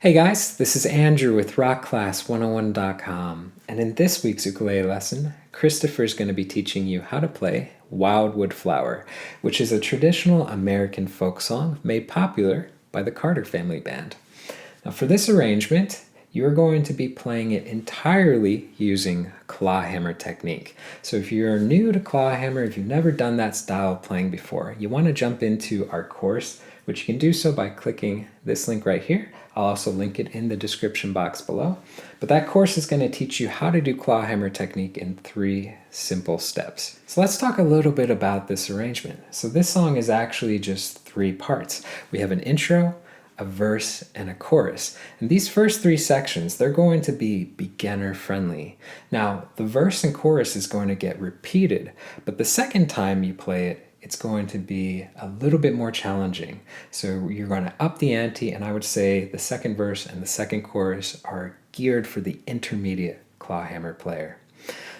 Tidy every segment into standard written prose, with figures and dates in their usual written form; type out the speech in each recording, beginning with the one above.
Hey guys, this is Andrew with rockclass101.com, and in this week's ukulele lesson, Christopher is going to be teaching you how to play Wildwood Flower, which is a traditional American folk song made popular by the Carter Family Band. Now for this arrangement, you're going to be playing it entirely using clawhammer technique. So if you're new to clawhammer, if you've never done that style of playing before, you want to jump into our course, which you can do so by clicking this link right here. I'll also link it in the description box below. But that course is going to teach you how to do clawhammer technique in 3 simple steps. So let's talk a little bit about this arrangement. So this song is actually just 3 parts. We have an intro, a verse, and a chorus. And these first 3 sections, they're going to be beginner friendly. Now, the verse and chorus is going to get repeated, but the second time you play it, it's going to be a little bit more challenging. So you're going to up the ante, and I would say the second verse and the second chorus are geared for the intermediate clawhammer player.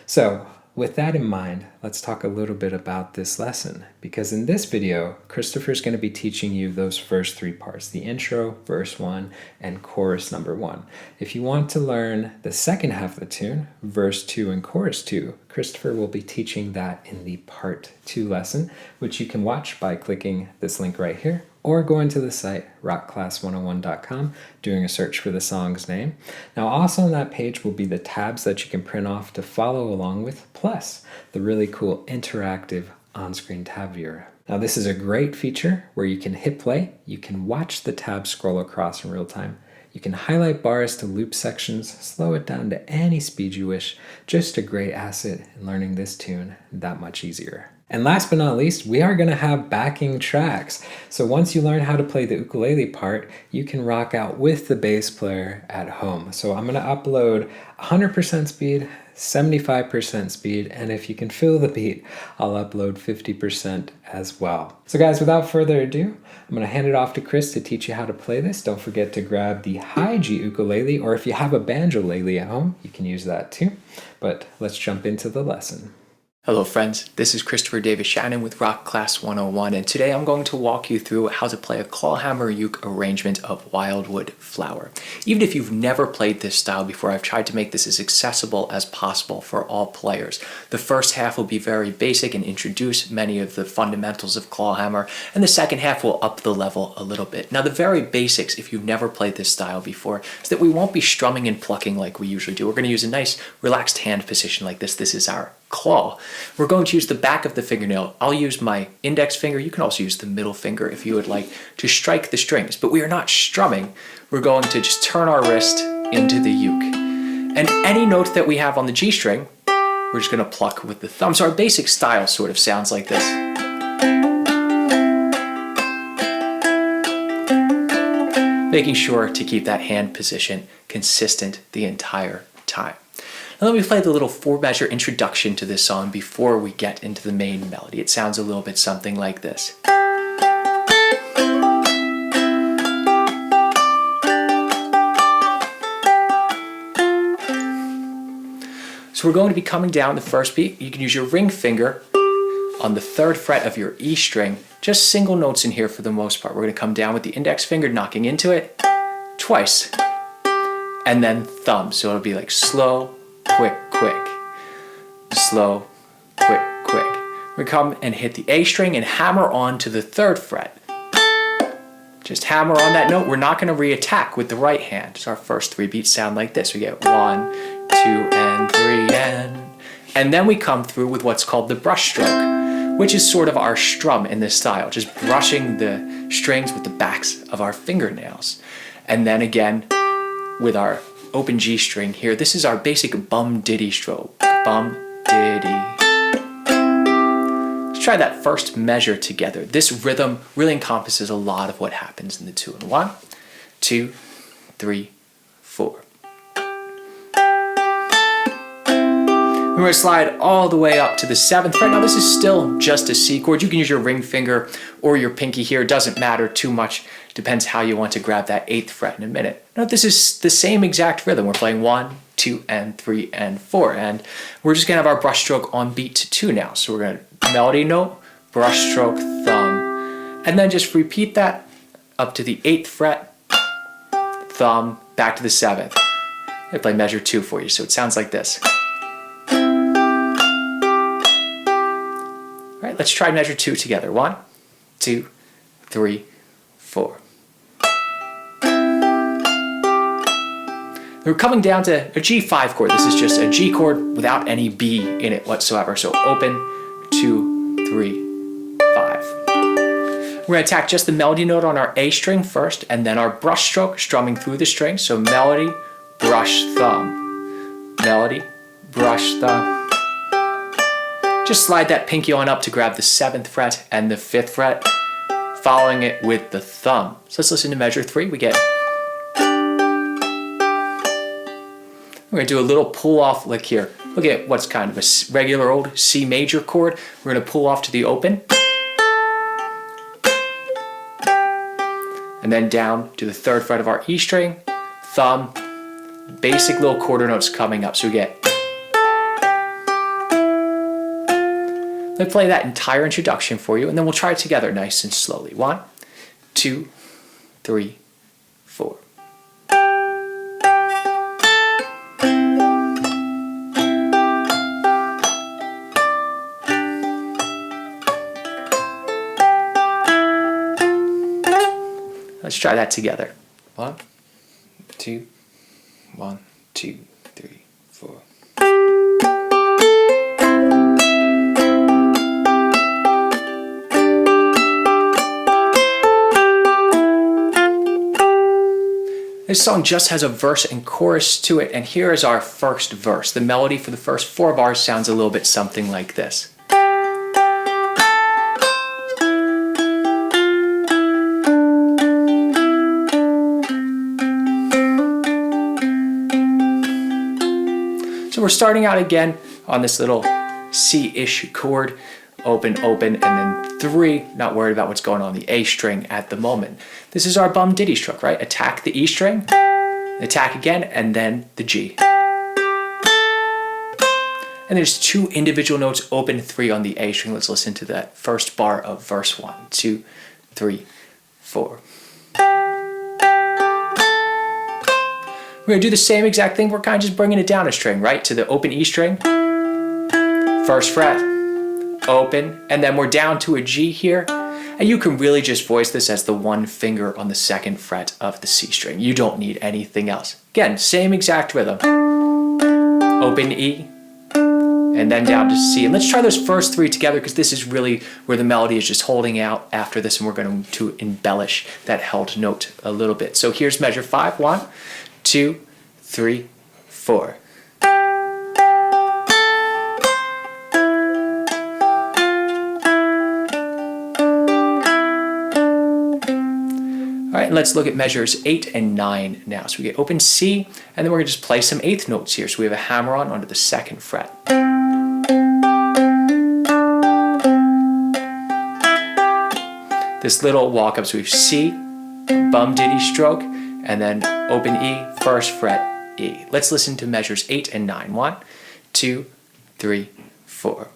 So with that in mind, let's talk a little bit about this lesson, because in this video, Christopher's going to be teaching you those first 3 parts, the intro, verse 1, and chorus number 1. If you want to learn the second half of the tune, verse 2 and chorus 2, Christopher will be teaching that in the part 2 lesson, which you can watch by clicking this link right here, or going to the site rockclass101.com, doing a search for the song's name. Now also on that page will be the tabs that you can print off to follow along with, plus the really cool interactive on-screen tab viewer. Now this is a great feature where you can hit play, you can watch the tabs scroll across in real time, you can highlight bars to loop sections, slow it down to any speed you wish. Just a great asset in learning this tune that much easier. And last but not least, we are going to have backing tracks. So once you learn how to play the ukulele part, you can rock out with the bass player at home. So I'm going to upload 100% speed, 75% speed, and if you can feel the beat, I'll upload 50% as well. So guys, without further ado, I'm going to hand it off to Chris to teach you how to play this. Don't forget to grab the high G ukulele, or if you have a banjolele at home, you can use that too. But let's jump into the lesson. Hello friends, this is Christopher Davis-Shannon with Rock Class 101, and today I'm going to walk you through how to play a clawhammer uke arrangement of Wildwood Flower. Even if you've never played this style before, I've tried to make this as accessible as possible for all players. The first half will be very basic and introduce many of the fundamentals of clawhammer, and the second half will up the level a little bit. Now the very basics, if you've never played this style before, is that we won't be strumming and plucking like we usually do. We're going to use a nice relaxed hand position like this. This is our claw. We're going to use the back of the fingernail. I'll use my index finger. You can also use the middle finger if you would like to strike the strings, but we are not strumming. We're going to just turn our wrist into the uke. And any note that we have on the G string, we're just going to pluck with the thumb. So our basic style sort of sounds like this. Making sure to keep that hand position consistent the entire time. Now let me play the little 4-measure introduction to this song before we get into the main melody. It sounds a little bit something like this. So we're going to be coming down the first beat. You can use your ring finger on the 3rd fret of your E string. Just single notes in here for the most part. We're going to come down with the index finger knocking into it twice. And then thumb. So it'll be like slow, quick, quick, slow, quick, quick. We come and hit the A string and hammer on to the 3rd fret. Just hammer on that note. We're not going to re-attack with the right hand. So our first 3 beats sound like this. We get 1, 2, and 3, and then we come through with what's called the brush stroke, which is sort of our strum in this style, just brushing the strings with the backs of our fingernails. And then again, with our open G string here, this is our basic bum diddy stroke. Bum diddy. Let's try that first measure together. This rhythm really encompasses a lot of what happens in the tune. 1, 2, 3, 4. We're going to slide all the way up to the 7th fret. Now this is still just a C chord. You can use your ring finger or your pinky here. It doesn't matter too much. Depends how you want to grab that 8th fret in a minute. Now this is the same exact rhythm. We're playing 1, 2, and 3, and 4. And we're just going to have our brush stroke on beat 2 now. So we're going to melody note, brush stroke, thumb, and then just repeat that up to the 8th fret, thumb, back to the 7th. I play measure 2 for you, so it sounds like this. All right, let's try measure 2 together. 1, 2, 3, 4. We're coming down to a G5 chord. This is just a G chord without any B in it whatsoever. So open, 2, 3, 5. We're going to attack just the melody note on our A string first, and then our brush stroke strumming through the string. So melody, brush, thumb. Melody, brush, thumb. Just slide that pinky on up to grab the 7th fret and the 5th fret, following it with the thumb. So let's listen to measure 3. We get... We're going to do a little pull-off lick here. Look at what's kind of a regular old C major chord. We're going to pull off to the open. And then down to the 3rd fret of our E string, thumb, basic little quarter notes coming up. So we get... Let me play that entire introduction for you, and then we'll try it together nice and slowly. 1, 2, 3, 4. Let's try that together. 1, 2, 1, 2, 3, 4. This song just has a verse and chorus to it, and here is our first verse. The melody for the first 4 bars sounds a little bit something like this. So we're starting out again on this little C-ish chord, open, open, and then 3, not worried about what's going on the A string at the moment. This is our bum ditty stroke, right? Attack the E string, attack again, and then the G. And there's 2 individual notes, open, 3 on the A string. Let's listen to that first bar of verse 1, 2, 3, 4. We're going to do the same exact thing. We're kind of just bringing it down a string, right? To the open E string, 1st fret, open, and then we're down to a G here. And you can really just voice this as the 1 finger on the 2nd fret of the C string. You don't need anything else. Again, same exact rhythm. Open E, and then down to C. And let's try those first 3 together, because this is really where the melody is just holding out after this, and we're going to embellish that held note a little bit. So here's measure 5. 1, 2, 3, 4. All right, let's look at measures 8 and 9 now. So we get open C, and then we're going to just play some 8th notes here. So we have a hammer on onto the 2nd fret. This little walk up, so we have C, bum ditty stroke, and then open E, 1st fret, E. Let's listen to measures 8 and 9. 1, 2, 3, 4.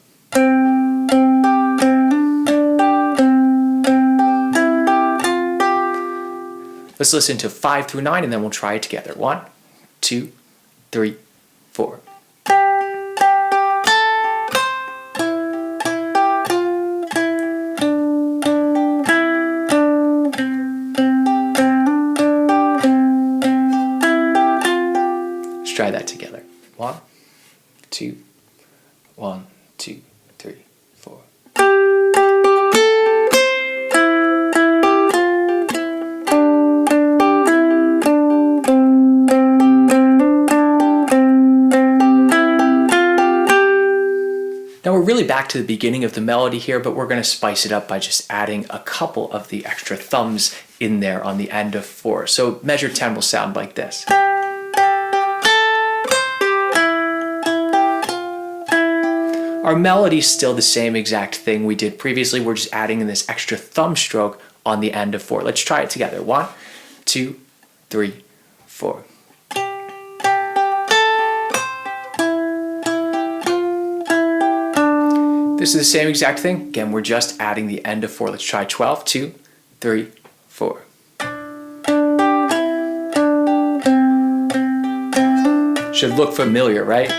Let's listen to 5 through 9, and then we'll try it together. 1, 2, 3, 4. Let's try that together. 1, 2, 1, 2, 3, 4. Now we're really back to the beginning of the melody here, but we're going to spice it up by just adding a couple of the extra thumbs in there on the end of 4. So measure 10 will sound like this. Our melody's still the same exact thing we did previously. We're just adding in this extra thumb stroke on the end of 4. Let's try it together. 1, 2, 3, 4. This is the same exact thing. Again, we're just adding the end of 4. Let's try 12, 2, 3, 4. Should look familiar, right?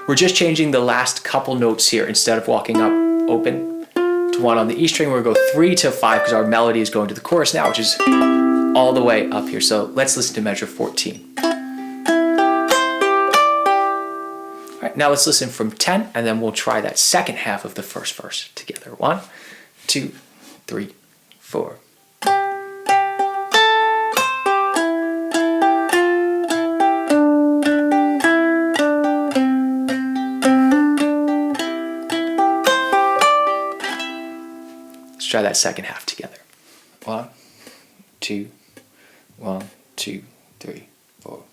We're just changing the last couple notes here. Instead of walking up open to 1 on the E string, we're going to go 3 to 5 because our melody is going to the chorus now, which is all the way up here. So let's listen to measure 14. All right, now let's listen from 10, and then we'll try that second half of the first verse together. 1, 2, 3, 4. Let's try that second half together. 1, 2, 1, 2, 3, 4.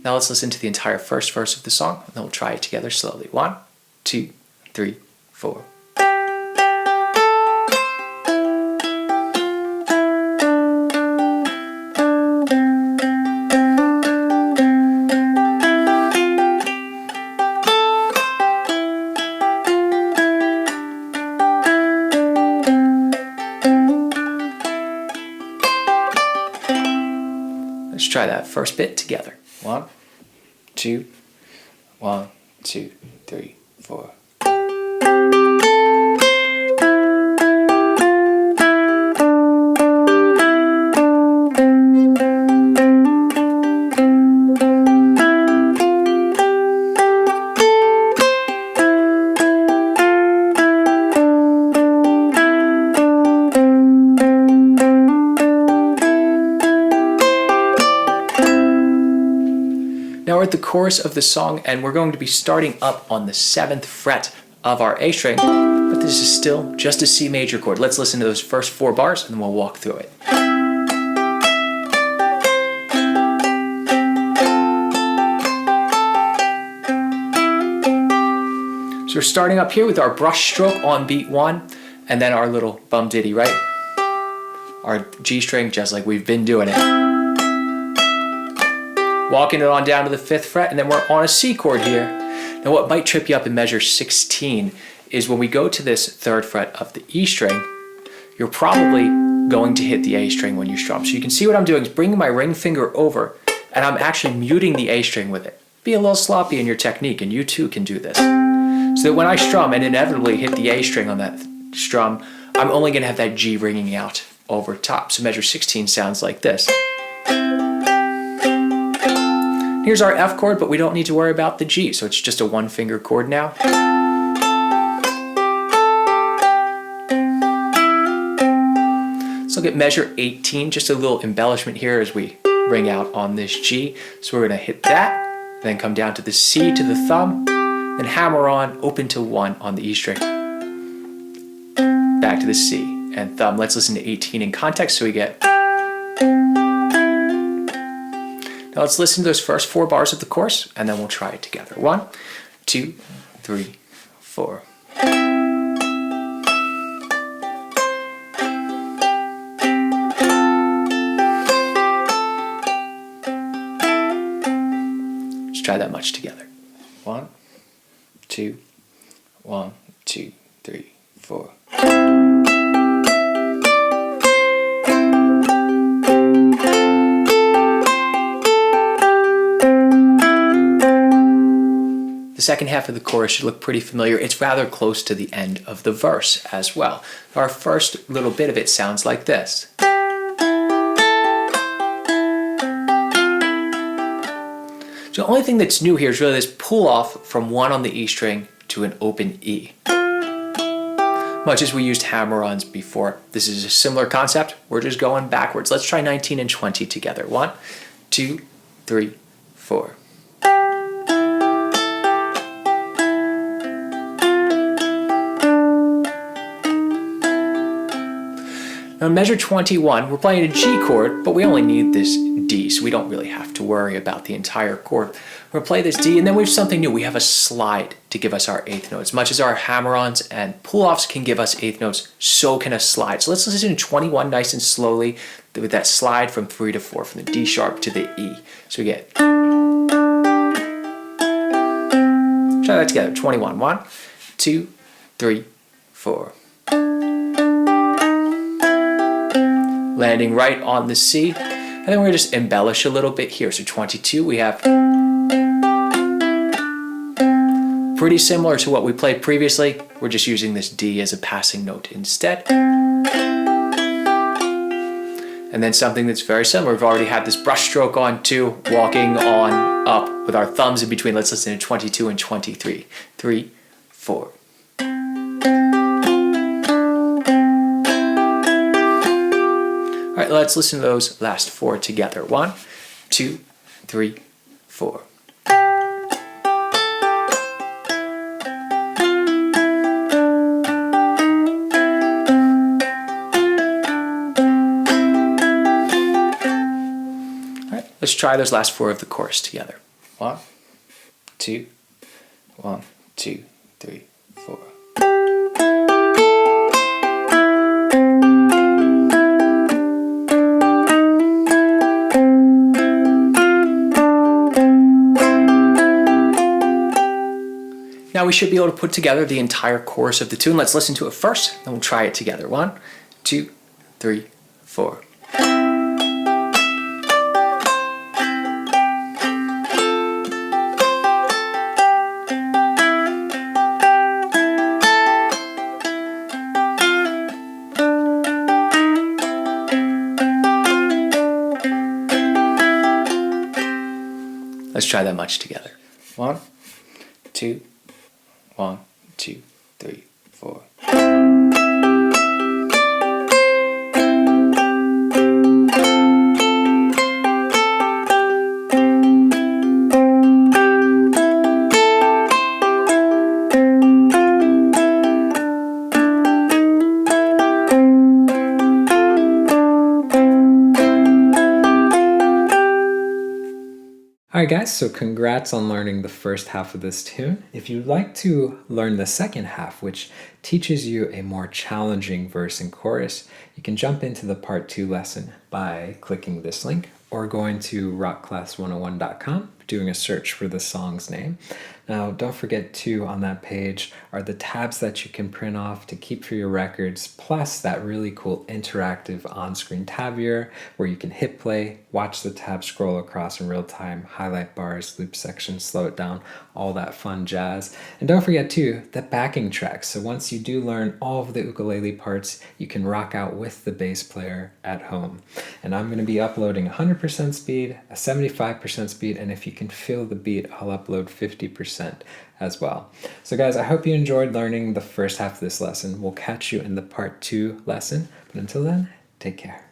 Now let's listen to the entire first verse of the song, and then we'll try it together slowly. 1, 2, 3, 4. Let's try that first bit together. 1, 2, 1, 2, 3, 4. Now we're at the chorus of the song, and we're going to be starting up on the 7th fret of our A string, but this is still just a C major chord. Let's listen to those first 4 bars, and then we'll walk through it. So we're starting up here with our brush stroke on beat 1, and then our little bum ditty, right? Our G string, just like we've been doing it. Walking it on down to the 5th fret, and then we're on a C chord here. Now what might trip you up in measure 16 is when we go to this 3rd fret of the E string, you're probably going to hit the A string when you strum. So you can see what I'm doing is bringing my ring finger over, and I'm actually muting the A string with it. Be a little sloppy in your technique, and you too can do this. So that when I strum and inevitably hit the A string on that strum, I'm only going to have that G ringing out over top. So measure 16 sounds like this. Here's our F chord, but we don't need to worry about the G, so it's just a 1-finger chord now. Let's look at measure 18, just a little embellishment here as we ring out on this G. So we're going to hit that, then come down to the C to the thumb, then hammer on, open to 1 on the E string. Back to the C and thumb. Let's listen to 18 in context so we get... Now let's listen to those first 4 bars of the chorus, and then we'll try it together. 1, 2, 3, 4. Let's try that much together. 1, 2, 1, 2, 3, 4. The second half of the chorus should look pretty familiar. It's rather close to the end of the verse as well. Our first little bit of it sounds like this. So the only thing that's new here is really this pull off from 1 on the E string to an open E. Much as we used hammer-ons before. This is a similar concept. We're just going backwards. Let's try 19 and 20 together. 1, 2, 3, 4. Now in measure 21, we're playing a G chord, but we only need this D, so we don't really have to worry about the entire chord. We're going to play this D, and then we have something new. We have a slide to give us our 8th note. As much as our hammer-ons and pull-offs can give us 8th notes, so can a slide. So let's listen to 21 nice and slowly with that slide from 3 to 4, from the D sharp to the E. So we get... Try that together. 21. 1, 2, 3, 4. Landing right on the C. And then we're going to just embellish a little bit here. So 22, we have pretty similar to what we played previously. We're just using this D as a passing note instead. And then something that's very similar. We've already had this brush stroke on 2, walking on up with our thumbs in between. Let's listen to 22 and 23. 3, 4. All right, let's listen to those last 4 together. 1, 2, 3, 4. Let's try those last 4 of the chorus together. 1, 2, 1, 2, 3, 4. Now we should be able to put together the entire chorus of the tune. Let's listen to it first, then we'll try it together. 1, 2, 3, 4. Let's try that much together. 1, 2, 1, 2, 3, 4. Alright guys, so congrats on learning the first half of this tune. If you'd like to learn the second half, which teaches you a more challenging verse and chorus, you can jump into the part 2 lesson by clicking this link or going to rockclass101.com, doing a search for the song's name. Now, don't forget too, on that page are the tabs that you can print off to keep for your records, plus that really cool interactive on-screen tab viewer where you can hit play, watch the tab scroll across in real time, highlight bars, loop sections, slow it down, all that fun jazz. And don't forget too, the backing tracks. So once you do learn all of the ukulele parts, you can rock out with the bass player at home. And I'm going to be uploading 100% speed, a 75% speed, and if you can feel the beat, I'll upload 50% as well. So guys, I hope you enjoyed learning the first half of this lesson. We'll catch you in the part 2 lesson, but until then, take care.